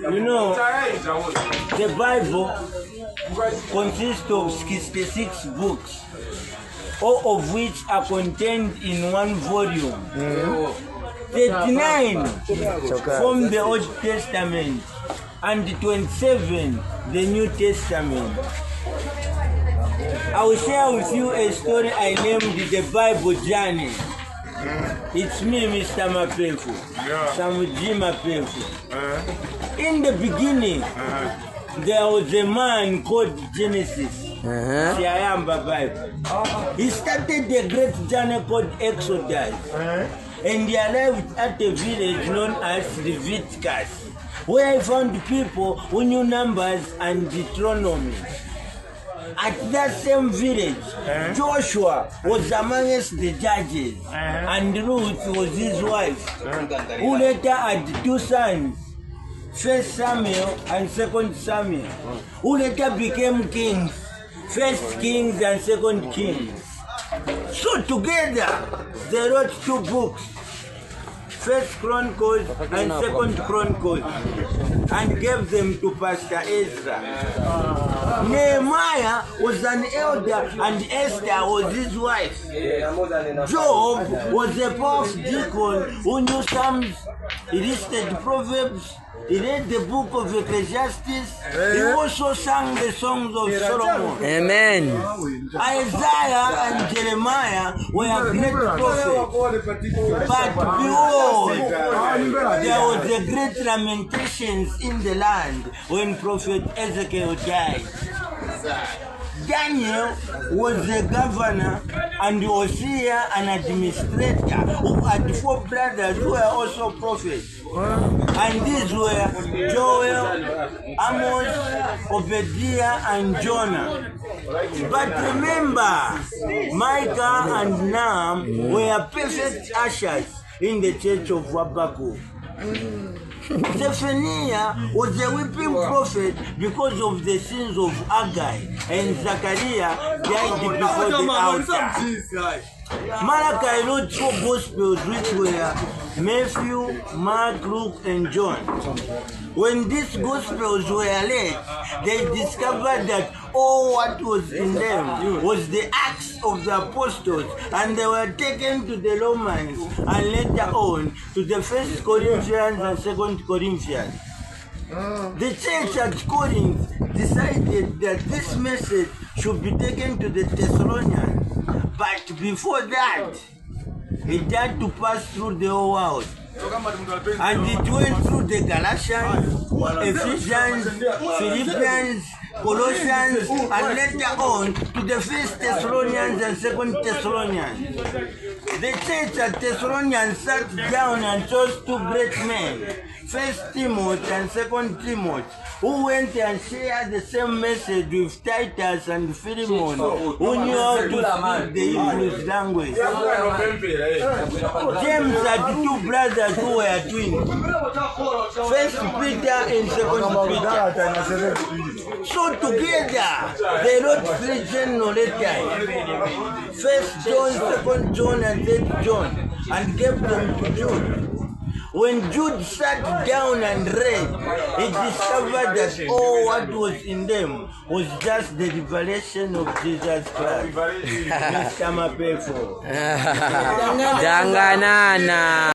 You know, the Bible consists of 66 books, all of which are contained in one volume. 39 from the Old Testament and 27 the New Testament. I will share with you a story I named the Bible Journey. It's me, Mr. Mapefu, Samuji Mapefu. In the beginning, there was a man called Genesis. Bible. He started a great journey called Exodus. And he arrived at a village known as Leviticus, where he found people who knew numbers and Deuteronomy. At that same village, Joshua was amongst the judges, and Ruth was his wife, who later had two sons, 1 Samuel and 2 Samuel, who later became kings, 1 Kings and 2 Kings. So together, they wrote two books, 1 Chronicles and 2 Chronicles, and gave them to Pastor Ezra. Nehemiah was an elder and Esther was his wife. Job was a powerful deacon who knew Psalms, he listed Proverbs, he read the book of Ecclesiastes, he also sang the songs of Solomon. Amen. Isaiah and Jeremiah were great prophets. But behold, there was a great lamentations in the land when Prophet Ezekiel died. Daniel was a governor and Hosea an administrator who had 4 brothers who were also prophets. And these were Joel, Amos, Obadiah, and Jonah. But remember, Micah and Nahum were perfect ushers in the church of Habakkuk. Zephaniah was a weeping prophet because of the sins of Haggai, and Zechariah died before the altar. Malachi wrote 4 Gospels, which were Matthew, Mark, Luke, and John. When these Gospels were read, they discovered that all what was in them was the Acts of the Apostles, and they were taken to the Romans and later on to the 1 Corinthians and 2 Corinthians. The church at Corinth decided that this message should be taken to the Thessalonians, but before that, it had to pass through the whole world. And it went through the Galatians, Ephesians, Philippians, Colossians, and later on to the 1 Thessalonians and 2 Thessalonians. The church at Thessalonians sat down and chose 2 great men, 1 Timothy and 2 Timothy, who went and shared the same message with Titus and Philemon, who knew how to speak the Hebrew language. James had 2 brothers who were twins, 1 Peter and 2 Peter. So together, they wrote 3 general letters, 1 John, 2 John, and 3 John, and gave them to Jude. When Jude sat down and read, he discovered that all what was in them was just the revelation of Jesus Christ. Mr. Mapefu. Danganana.